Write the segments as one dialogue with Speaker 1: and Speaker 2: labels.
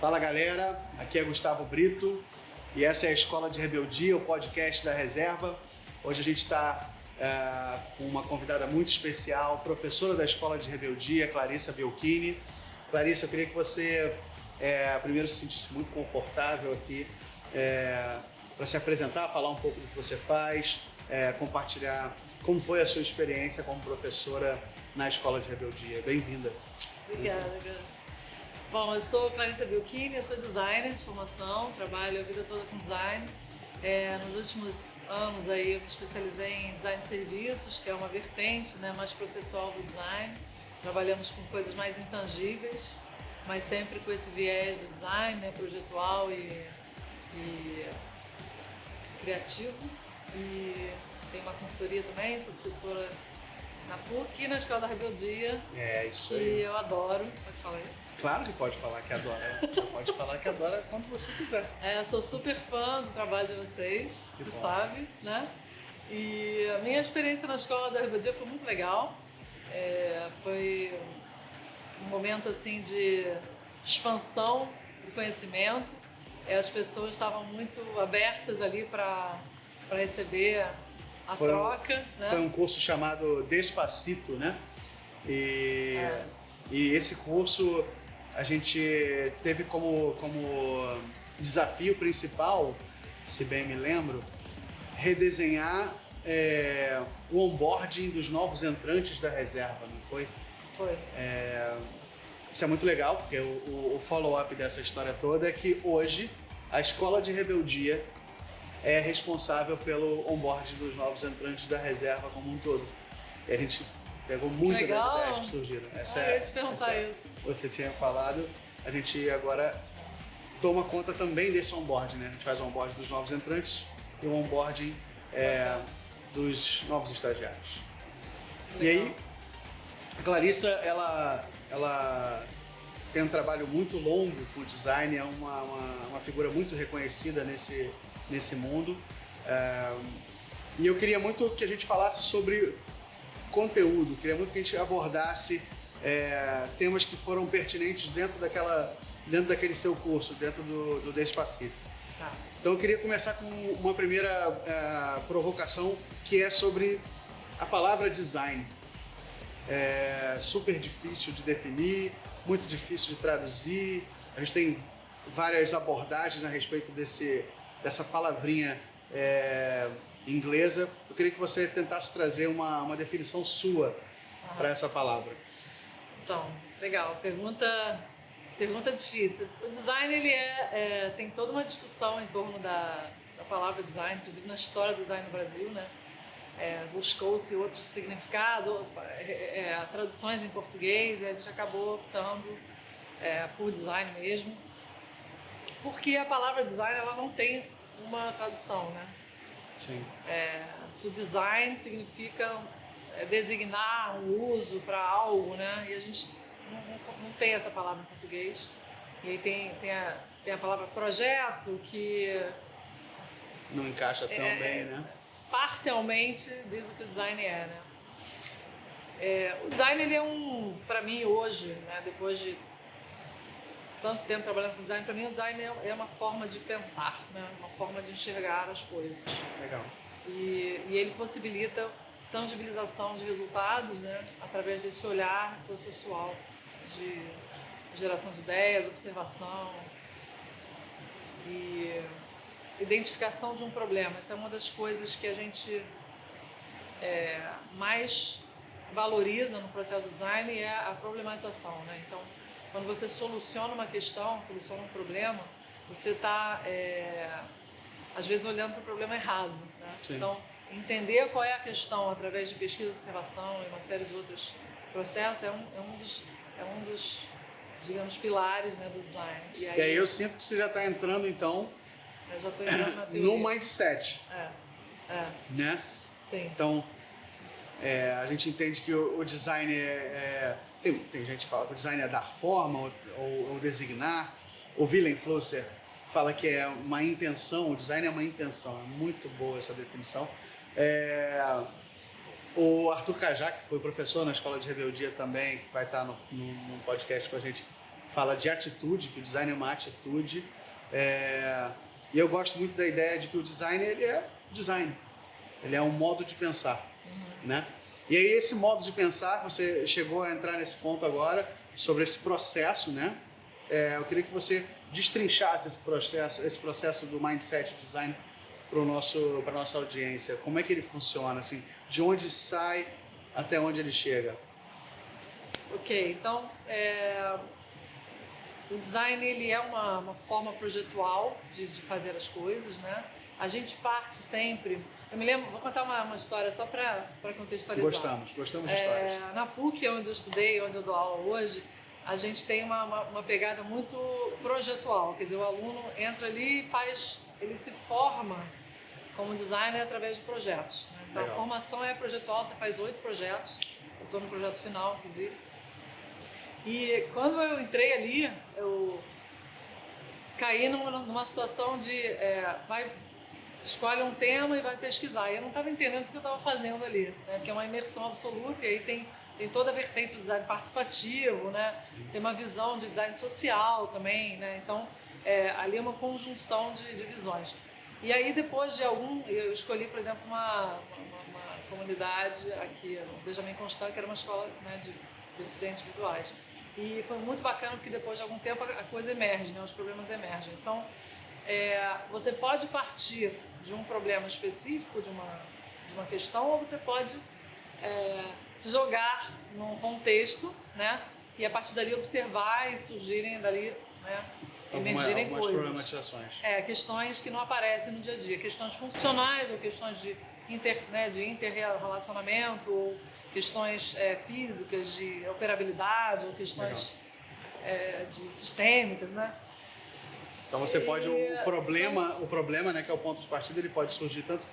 Speaker 1: Fala galera, aqui é Gustavo Brito e essa é a Escola de Rebeldia, o podcast da Reserva. Hoje a gente está com uma convidada muito especial, professora da Escola de Rebeldia, Clarissa Belchini. Clarissa, eu queria que você primeiro se sentisse muito confortável aqui para se apresentar, falar um pouco do que você faz, compartilhar como foi a sua experiência como professora na Escola de Rebeldia. Bem-vinda.
Speaker 2: Obrigada, Gus. Bom, eu sou Clarissa Belchini, eu sou designer de formação, trabalho a vida toda com design. Nos últimos anos aí eu me especializei em design de serviços, que é uma vertente mais processual do design. Trabalhamos com coisas mais intangíveis, mas sempre com esse viés do design, projetual e criativo. E tenho uma consultoria também, sou professora na PUC e na Escola da Rebeldia.
Speaker 1: Isso aí.
Speaker 2: E eu adoro. Pode falar isso?
Speaker 1: Claro que pode falar que adora. Pode falar que adora quando você quiser.
Speaker 2: Sou super fã do trabalho de vocês, você sabe, né? E a minha experiência na Escola da Rebeldia foi muito legal. Foi um momento assim de expansão do conhecimento. As pessoas estavam muito abertas ali para receber a troca. Né?
Speaker 1: Foi um curso chamado Despacito, né? E esse curso a gente teve como desafio principal, se bem me lembro, redesenhar o onboarding dos novos entrantes da reserva, não foi?
Speaker 2: Foi.
Speaker 1: Isso é muito legal, porque o follow-up dessa história toda é que hoje a Escola de Rebeldia é responsável pelo onboarding dos novos entrantes da reserva como um todo. E a gente pegou muitas das ideias que surgiram.
Speaker 2: Eu ia te perguntar isso.
Speaker 1: Você tinha falado, a gente agora toma conta também desse onboarding, né? A gente faz o onboarding dos novos entrantes e o onboarding dos novos estagiários. Legal. E aí, a Clarissa, ela tem um trabalho muito longo com o design, é uma figura muito reconhecida nesse mundo. E eu queria muito que a gente falasse sobre conteúdo, queria muito que a gente abordasse temas que foram pertinentes dentro daquele seu curso, dentro do Despacito.
Speaker 2: Tá.
Speaker 1: Então eu queria começar com uma primeira provocação, que é sobre a palavra design. É super difícil de definir, muito difícil de traduzir. A gente tem várias abordagens a respeito dessa palavrinha inglesa. Eu queria que você tentasse trazer uma definição sua para essa palavra.
Speaker 2: Então, legal. Pergunta difícil. O design ele tem toda uma discussão em torno da palavra design, inclusive na história do design no Brasil, né? Buscou-se outros significados, traduções em português, e a gente acabou optando por design mesmo, porque a palavra design ela não tem uma tradução, né?
Speaker 1: Sim.
Speaker 2: To design significa designar um uso para algo, né? E a gente não tem essa palavra em português. E aí tem a palavra projeto, que
Speaker 1: não encaixa tão bem, né?
Speaker 2: Parcialmente diz o que o design é, né? O design, ele para mim hoje, né, depois de tanto tempo trabalhando com design, para mim o design é uma forma de pensar, né? Uma forma de enxergar as coisas.
Speaker 1: Legal.
Speaker 2: E ele possibilita tangibilização de resultados, né? Através desse olhar processual de geração de ideias, observação e identificação de um problema. Essa é uma das coisas que a gente mais valoriza no processo do design, é a problematização, né? Então, quando você soluciona uma questão, soluciona um problema, você está, às vezes, olhando para o problema errado, né? Então, entender qual é a questão através de pesquisa, observação e uma série de outros processos é um dos, digamos, pilares, né, do design.
Speaker 1: E aí eu sinto que você já está entrando, então,
Speaker 2: eu já estou entrando na teoria.
Speaker 1: no mindset. Né?
Speaker 2: Sim.
Speaker 1: Então, a gente entende que o design tem gente que fala que o design é dar forma ou designar. O Willem Flosser fala que é uma intenção, o design é uma intenção. É muito boa essa definição. O Arthur Cajá, que foi professor na Escola de Rebeldia também, que vai estar num podcast com a gente, fala de atitude, que o design é uma atitude. E eu gosto muito da ideia de que o design, ele é design. Ele é um modo de pensar, né? E aí esse modo de pensar, você chegou a entrar nesse ponto agora, sobre esse processo, né? Eu queria que você destrinchasse esse processo do mindset design para a nossa audiência. Como é que ele funciona, assim? De onde sai até onde ele chega?
Speaker 2: Ok, então o design ele é uma forma projetual de fazer as coisas, né? A gente parte sempre. Eu me lembro, vou contar uma história só para contextualizar.
Speaker 1: Gostamos de histórias.
Speaker 2: Na PUC, onde eu estudei, onde eu dou aula hoje, a gente tem uma pegada muito projetual. Quer dizer, o aluno entra ali e ele se forma como designer através de projetos, né? Então,
Speaker 1: Legal.
Speaker 2: a formação é projetual, você faz 8 projetos. Eu estou no projeto final, inclusive. E quando eu entrei ali, eu caí numa situação de escolhe um tema e vai pesquisar. E eu não estava entendendo o que eu estava fazendo ali, né? Porque é uma imersão absoluta e aí tem toda a vertente do design participativo, né? Tem uma visão de design social também, né? Então, ali é uma conjunção de visões. E aí, depois de eu escolhi, por exemplo, uma comunidade aqui, no Benjamin Constant, que era uma escola, né, de deficientes visuais. E foi muito bacana porque depois de algum tempo a coisa emerge, né? Os problemas emergem. Então, você pode partir de um problema específico, de uma questão, ou você pode se jogar num contexto, né? E a partir dali observar e surgirem dali, né? Emergirem
Speaker 1: algumas
Speaker 2: coisas.
Speaker 1: problematizações.
Speaker 2: Questões que não aparecem no dia a dia, questões funcionais ou questões de interrelacionamento, ou questões físicas de operabilidade, ou questões de sistêmicas, né?
Speaker 1: Então você pode, o problema, né, que é o ponto de partida, ele pode surgir tanto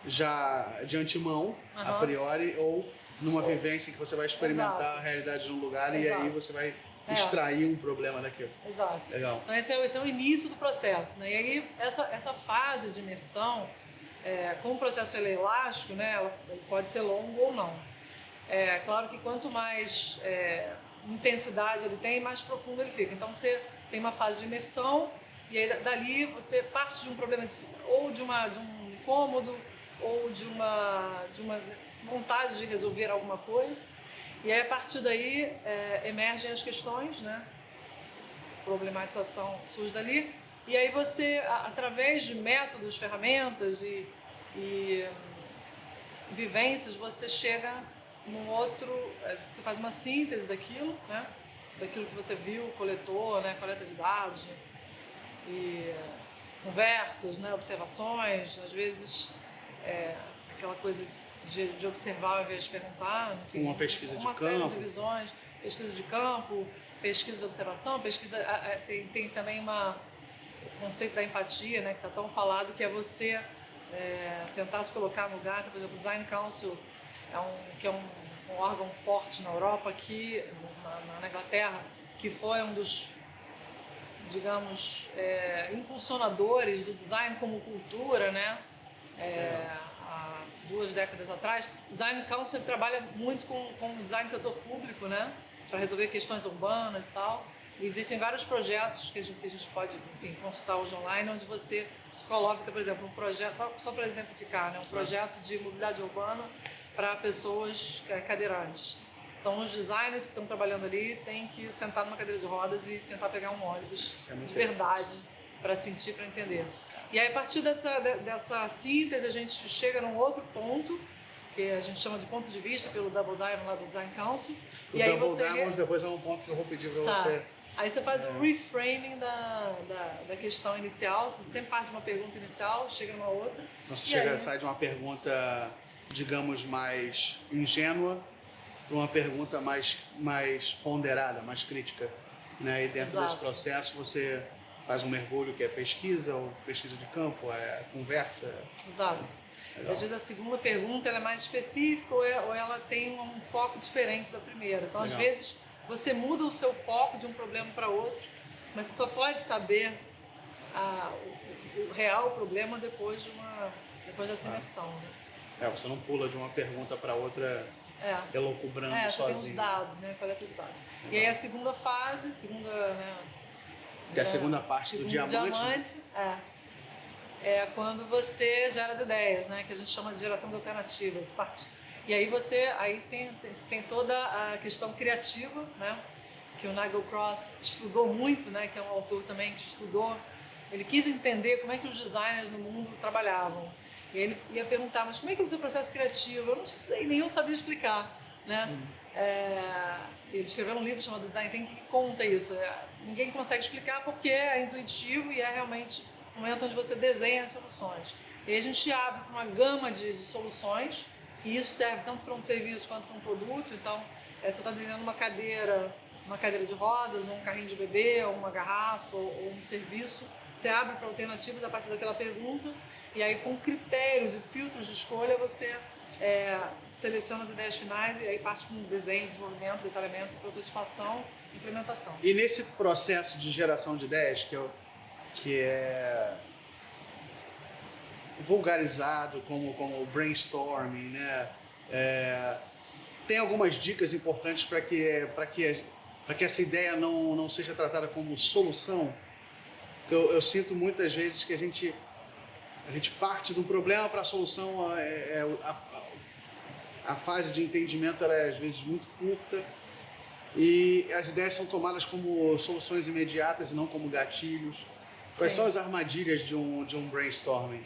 Speaker 1: já de antemão, a priori, ou numa vivência que você vai experimentar
Speaker 2: Exato.
Speaker 1: a realidade de um lugar
Speaker 2: Exato.
Speaker 1: e aí você vai extrair um problema daquilo.
Speaker 2: Exato.
Speaker 1: Legal.
Speaker 2: Então esse é o início do processo, né? E aí essa fase de imersão, como o processo ele é elástico, né, ele pode ser longo ou não. Claro que quanto mais intensidade ele tem, mais profundo ele fica. Então você tem uma fase de imersão e aí dali você parte de um problema ou de um incômodo ou de uma vontade de resolver alguma coisa. E aí a partir daí emergem as questões, né? Problematização surge dali. E aí você, através de métodos, ferramentas e vivências, você chega num outro, você faz uma síntese daquilo, né? Daquilo que você viu, coletou, né? Coleta de dados, né? E conversas, né? Observações, às vezes aquela coisa de observar ao invés de perguntar, enfim,
Speaker 1: uma pesquisa de campo,
Speaker 2: uma série de visões, pesquisa de campo, pesquisa de observação, tem também o conceito da empatia, né? Que está tão falado, que é você tentar se colocar no lugar. Por exemplo, o Design Council que é um órgão forte na Europa, na Inglaterra, que foi um dos, digamos, impulsionadores do design como cultura, né? Há 2 décadas atrás. O Design Council trabalha muito com design do setor público, né? Para resolver questões urbanas e tal. E existem vários projetos que a gente pode, enfim, consultar hoje online, onde você se coloca, por exemplo, um projeto, só para exemplificar, né? Um projeto de mobilidade urbana para pessoas cadeirantes. Então, os designers que estão trabalhando ali têm que sentar numa cadeira de rodas e tentar pegar um ônibus de verdade para sentir, para entender. E aí, a partir dessa síntese, a gente chega num outro ponto, que a gente chama de ponto de vista pelo Double Diamond lá do Design Council.
Speaker 1: O Double Diamond depois é um ponto que eu vou pedir para você.
Speaker 2: Aí você faz o reframing da questão inicial, você sempre parte de uma pergunta inicial, chega numa outra.
Speaker 1: Então você sai de uma pergunta, digamos, mais ingênua para uma pergunta mais ponderada, mais crítica, né? E dentro desse processo você faz um mergulho que é pesquisa, ou pesquisa de campo, conversa.
Speaker 2: Exato. Às vezes a segunda pergunta ela é mais específica ou ela tem um foco diferente da primeira. Então, às vezes, você muda o seu foco de um problema para outro, mas você só pode saber o real problema depois dessa imersão. Né?
Speaker 1: Você não pula de uma pergunta para outra elocubrando
Speaker 2: você
Speaker 1: sozinho.
Speaker 2: tem os dados, né? Coleta os dados. E aí a segunda fase, né?
Speaker 1: Que é a segunda parte do diamante.
Speaker 2: É quando você gera as ideias, né? Que a gente chama de geração de alternativas. E aí tem toda a questão criativa, né? Que o Nigel Cross estudou muito, né? Que é um autor também que estudou. Ele quis entender como é que os designers no mundo trabalhavam. E ele ia perguntar, mas como é que é o seu processo criativo? Eu não sei, nenhum sabia explicar, né? Ele escreveu um livro chamado Design Thinking que conta isso. Ninguém consegue explicar porque é intuitivo e é realmente o momento onde você desenha as soluções. E aí a gente abre para uma gama de soluções e isso serve tanto para um serviço quanto para um produto. Então, você está desenhando uma cadeira de rodas, ou um carrinho de bebê, ou uma garrafa, ou um serviço. Você abre para alternativas a partir daquela pergunta e aí com critérios e filtros de escolha você seleciona as ideias finais e aí parte para um desenho, desenvolvimento, detalhamento, prototipação, implementação.
Speaker 1: E nesse processo de geração de ideias, que é vulgarizado como brainstorming, né? Tem algumas dicas importantes para que essa ideia não seja tratada como solução. Eu sinto muitas vezes que a gente parte do problema para a solução. A fase de entendimento ela é às vezes muito curta e as ideias são tomadas como soluções imediatas e não como gatilhos. Quais são as armadilhas de um brainstorming?